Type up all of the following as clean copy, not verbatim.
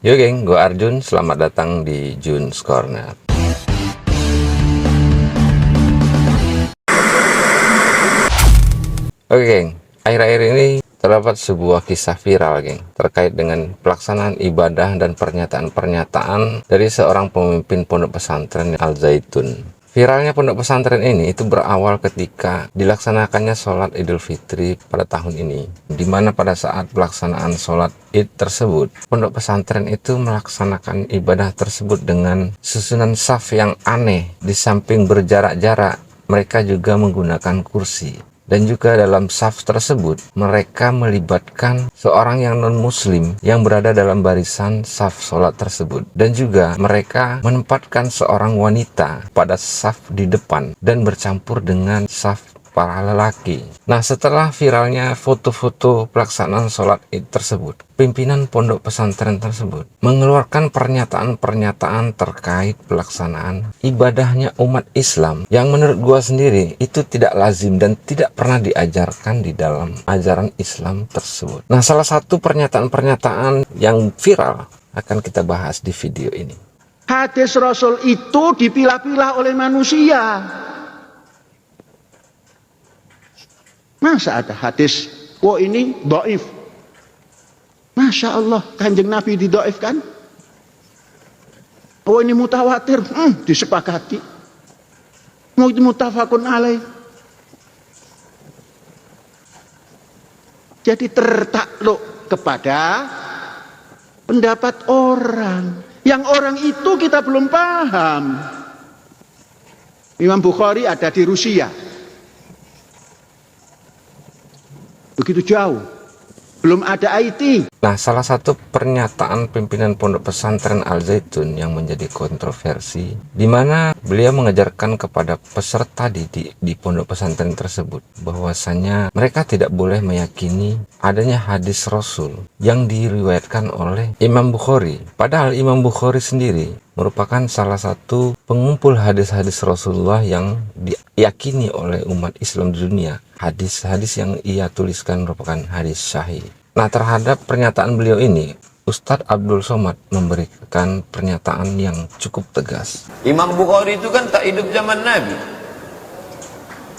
Yo geng, gue Arjun, selamat datang di Jun's Corner. Oke geng, akhir-akhir ini terdapat sebuah kisah viral geng, terkait dengan pelaksanaan ibadah dan pernyataan-pernyataan dari seorang pemimpin pondok pesantren Al Zaitun. Viralnya pondok pesantren ini itu berawal ketika dilaksanakannya sholat Idul Fitri pada tahun ini, di mana pada saat pelaksanaan sholat Id tersebut, pondok pesantren itu melaksanakan ibadah tersebut dengan susunan saf yang aneh. Di samping berjarak-jarak, mereka juga menggunakan kursi. Dan juga dalam saf tersebut, mereka melibatkan seorang yang non-muslim yang berada dalam barisan saf sholat tersebut. Dan juga mereka menempatkan seorang wanita pada saf di depan dan bercampur dengan saf para lelaki. Nah, setelah viralnya foto-foto pelaksanaan sholat Id tersebut, pimpinan pondok pesantren tersebut mengeluarkan pernyataan-pernyataan terkait pelaksanaan ibadahnya umat Islam yang menurut gua sendiri itu tidak lazim dan tidak pernah diajarkan di dalam ajaran Islam tersebut. Nah, salah satu pernyataan-pernyataan yang viral akan kita bahas di video ini. Hadis Rasul itu dipilah-pilah oleh manusia. Masa ada hadis, wah ini dhaif. Masya Allah, Kanjeng Nabi didoifkan. Oh ini mutawatir, disepakati. Mau itu mutafakun alaih. Jadi tertakluk kepada pendapat orang. Yang orang itu kita belum paham. Imam Bukhari ada di Rusia. Begitu jauh. Belum ada IT. Nah, salah satu pernyataan pimpinan pondok pesantren Al Zaitun yang menjadi kontroversi, di mana beliau mengajarkan kepada peserta di pondok pesantren tersebut bahwasanya mereka tidak boleh meyakini adanya hadis Rasul yang diriwayatkan oleh Imam Bukhari. Padahal Imam Bukhari sendiri merupakan salah satu pengumpul hadis-hadis Rasulullah yang diyakini oleh umat Islam di dunia. Hadis-hadis yang ia tuliskan merupakan hadis sahih. Nah, terhadap pernyataan beliau ini, Ustadz Abdul Somad memberikan pernyataan yang cukup tegas. Imam Bukhari itu kan tak hidup zaman Nabi.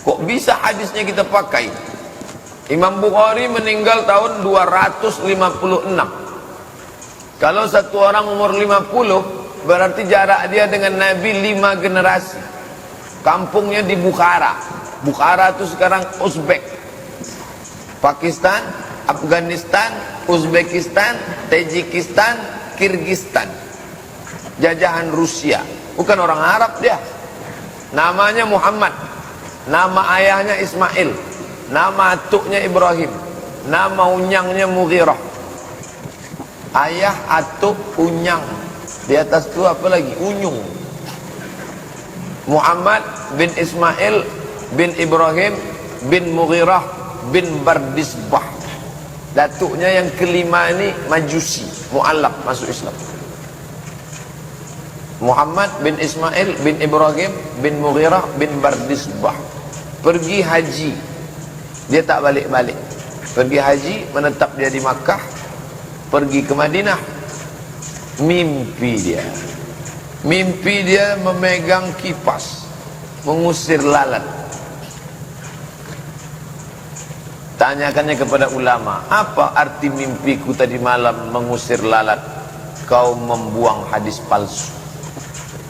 Kok bisa hadisnya kita pakai? Imam Bukhari meninggal tahun 256. Kalau satu orang umur 50, berarti jarak dia dengan Nabi 5 generasi. Kampungnya di Bukhara. Bukhara itu sekarang Uzbek, Pakistan, Afghanistan, Uzbekistan, Tajikistan, Kirgistan. Jajahan Rusia. Bukan orang Arab dia. Namanya Muhammad. Nama ayahnya Ismail. Nama atuknya Ibrahim. Nama unyangnya Mughirah. Ayah, atuk, unyang. Di atas itu apa lagi? Unyung. Muhammad bin Ismail bin Ibrahim bin Mughirah bin Bardisbah. Datuknya yang kelima ini Majusi, mu'allaf, masuk Islam. Muhammad bin Ismail bin Ibrahim bin Mughirah bin Bardisbah pergi haji. Dia tak balik-balik. Pergi haji, menetap dia di Makkah. Pergi ke Madinah. Mimpi dia memegang kipas, mengusir lalat. Tanyakannya kepada ulama, apa arti mimpiku tadi malam mengusir lalat? Kau membuang hadis palsu.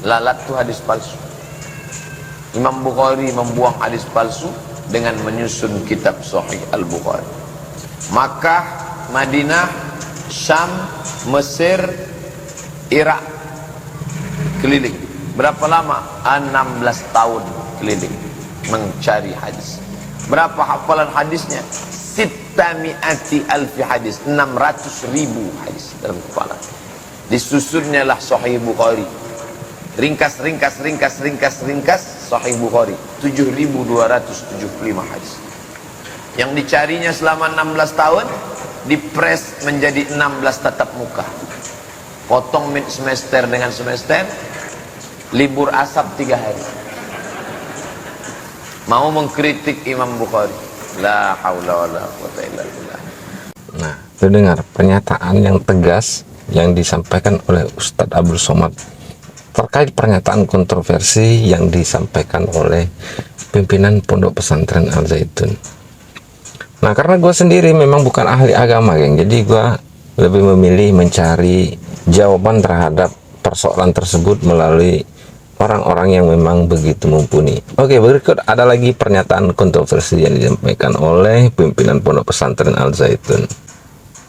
Lalat itu hadis palsu. Imam Bukhari membuang hadis palsu dengan menyusun kitab Sahih Al-Bukhari. Makkah, Madinah, Syam, Mesir, Irak, keliling. Berapa lama? 16 tahun keliling mencari hadis. Berapa hafalan hadisnya? 600 alfi hadis, 600.000 hadis dalam kepala. Disusunnya lah Sahih Bukhari. Ringkas Sahih Bukhari 7.275 hadis. Yang dicarinya selama 16 tahun dipres menjadi 16 tatap muka. Potong semester dengan semester, libur asap 3 hari. Mau mengkritik Imam Bukhari. La haula wala quwwata illa billah. Nah, itu dengar pernyataan yang tegas yang disampaikan oleh Ustadz Abdul Somad terkait pernyataan kontroversi yang disampaikan oleh pimpinan Pondok Pesantren Al Zaitun. Nah, karena gue sendiri memang bukan ahli agama, geng, jadi gue lebih memilih mencari jawaban terhadap persoalan tersebut melalui orang-orang yang memang begitu mumpuni. Oke, berikut ada lagi pernyataan kontroversi yang disampaikan oleh pimpinan Pondok Pesantren Al Zaitun.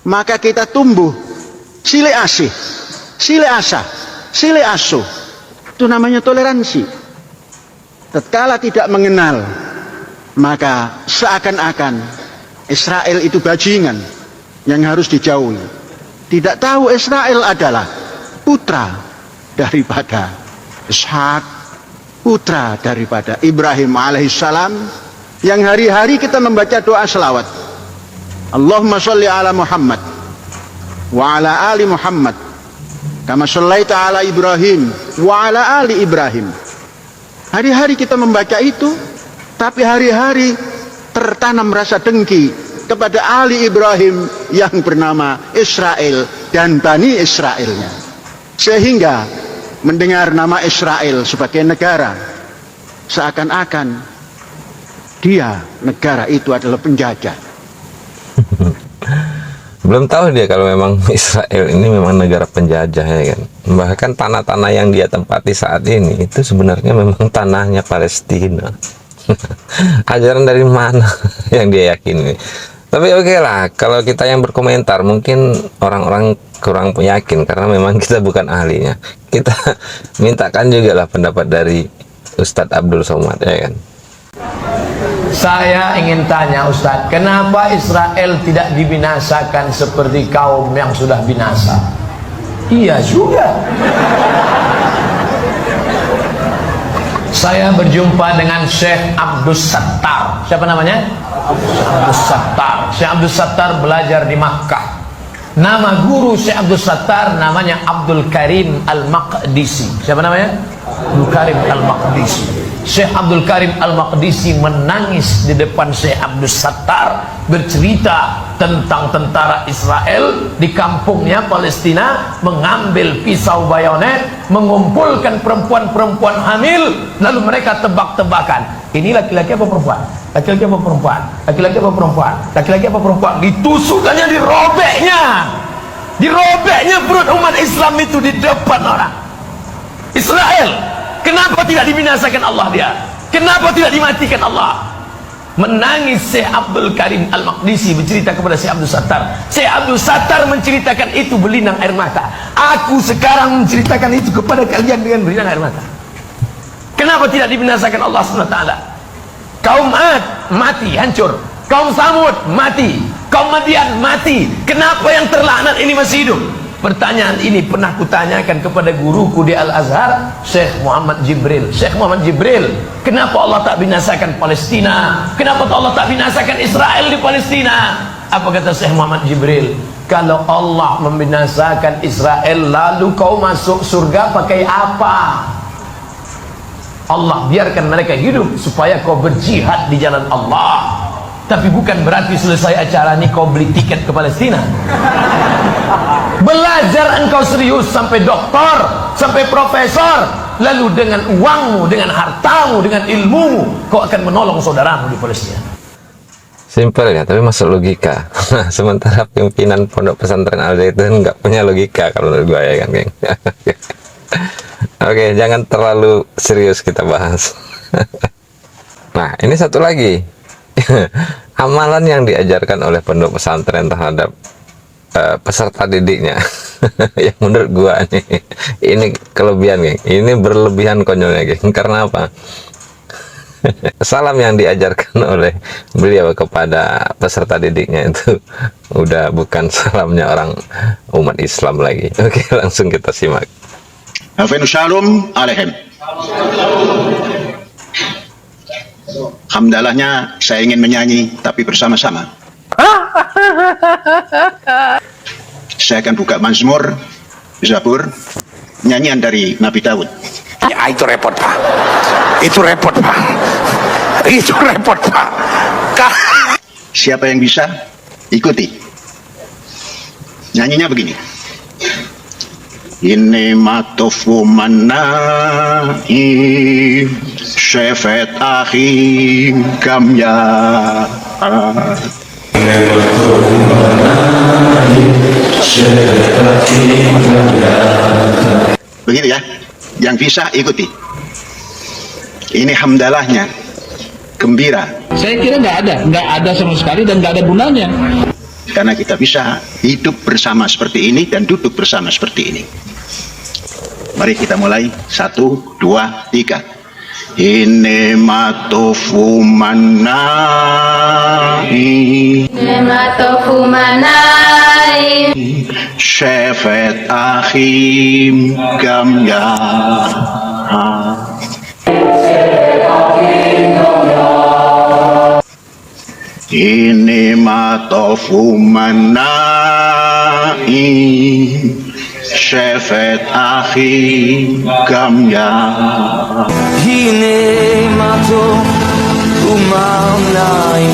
Maka kita tumbuh sile asih, sile asa, sile aso. Itu namanya toleransi. Tatkala tidak mengenal, maka seakan-akan Israel itu bajingan yang harus dijauhi. Tidak tahu Israel adalah putra daripada Ishak, putra daripada Ibrahim alaihissalam, yang hari-hari kita membaca doa selawat. Allahumma sholli ala Muhammad wa ala ali Muhammad kama shallaita ala Ibrahim wa ala ali Ibrahim. Hari-hari kita membaca itu, tapi hari-hari tertanam rasa dengki kepada ali Ibrahim yang bernama Israel dan Bani Israelnya, sehingga mendengar nama Israel sebagai negara, seakan-akan dia, negara itu adalah penjajah. Belum tahu dia kalau memang Israel ini memang negara penjajah, ya kan. Bahkan tanah-tanah yang dia tempati saat ini itu sebenarnya memang tanahnya Palestina. Ajaran dari mana yang dia yakini? Tapi oke lah, kalau kita yang berkomentar mungkin orang-orang kurang yakin karena memang kita bukan ahlinya. Kita mintakan juga lah pendapat dari Ustadz Abdul Somad, ya kan. Saya ingin tanya Ustadz, kenapa Israel tidak dibinasakan seperti kaum yang sudah binasa? Iya juga. Saya berjumpa dengan Syekh Abdus Sattar. Siapa namanya? Abdus Sattar. Syekh Abdus Sattar belajar di Makkah. Nama guru Syekh Abdus Sattar namanya Abdul Karim Al-Maqdisi. Siapa namanya? Abdul Karim Al-Maqdisi. Syekh Abdul Karim Al-Maqdisi menangis di depan Syekh Abdus Sattar, bercerita tentang tentara Israel di kampungnya Palestina mengambil pisau bayonet, mengumpulkan perempuan-perempuan hamil, lalu mereka tebak-tebakan, ini laki-laki apa perempuan? Laki-laki apa perempuan? Laki-laki apa perempuan? Laki-laki apa perempuan? Ditusukkannya, dirobeknya perut umat Islam itu di depan orang Israel. Kenapa tidak dibinasakan Allah dia? Kenapa tidak dimatikan Allah? Menangis Syekh Abdul Karim Al-Maqdisi bercerita kepada Syekh Abdul Sattar. Syekh Abdul Sattar menceritakan itu berlinang air mata. Aku sekarang menceritakan itu kepada kalian dengan berlinang air mata. Kenapa tidak dibinasakan Allah SWT? Kaum Ad mati, hancur. Kaum Samud mati. Kaum Madian mati. Kenapa yang terlaknat ini masih hidup? Pertanyaan ini pernah kutanyakan kepada guruku di Al-Azhar, Syekh Muhammad Jibril. Syekh Muhammad Jibril, kenapa Allah tak binasakan Palestina? Kenapa Allah tak binasakan Israel di Palestina? Apa kata Syekh Muhammad Jibril? Kalau Allah membinasakan Israel, lalu kau masuk surga pakai apa? Allah biarkan mereka hidup supaya kau berjihad di jalan Allah. Tapi bukan berarti selesai acara ini kau beli tiket ke Palestina. Belajar engkau serius sampai doktor, sampai profesor, lalu dengan uangmu, dengan hartamu, dengan ilmumu, kau akan menolong saudaramu di Palestina. Simpel ya, tapi masuk logika. Sementara pimpinan Pondok Pesantren Al Zaitun nggak punya logika kalau menurut gue, ya kan, geng. Oke, jangan terlalu serius kita bahas. Nah, ini satu lagi. Amalan yang diajarkan oleh pondok pesantren terhadap peserta didiknya. Yang menurut gua nih, ini kelebihan, geng. Ini berlebihan konyolnya, geng. Karena apa? Salam yang diajarkan oleh beliau kepada peserta didiknya itu udah bukan salamnya orang umat Islam lagi. Oke, langsung kita simak. Hafenu shalom alaihim. Hamdalahnya saya ingin menyanyi tapi bersama-sama. Saya akan buka Mazmur, Zabur, nyanyian dari Nabi Daud. Ya, itu repot, Pak. Itu repot, Pak. Itu repot, Pak. Siapa yang bisa ikuti? Nyanyinya begini. Ini matofu manai syafat akhim kamya. Begitu ya, yang bisa ikuti. Ini hamdalahnya, gembira. Saya kira nggak ada sama sekali dan nggak ada gunanya. Karena kita bisa hidup bersama seperti ini dan duduk bersama seperti ini. Mari kita mulai. 1, 2, 3. Ini matofu manai Nematofu manai syafat akhim kamya. Ini matofu manai syafat akhim kamya. הנה מה טוב ומה נעים,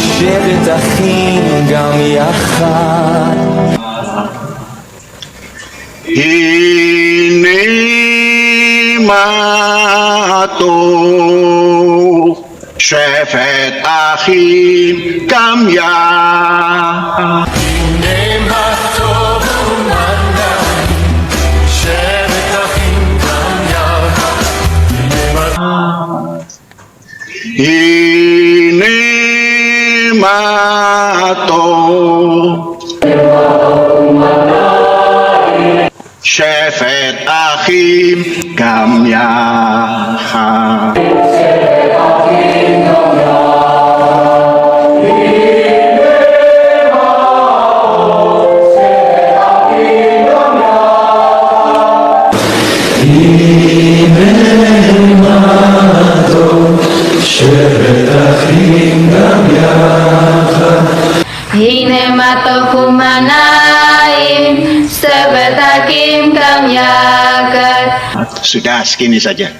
שבט אחים גם יחד. Ini matof syafat akhim kamya. Ini matof syafat akhim kamya. Hine matofu manai Sebetakim kam yakat. Sudah segini saja.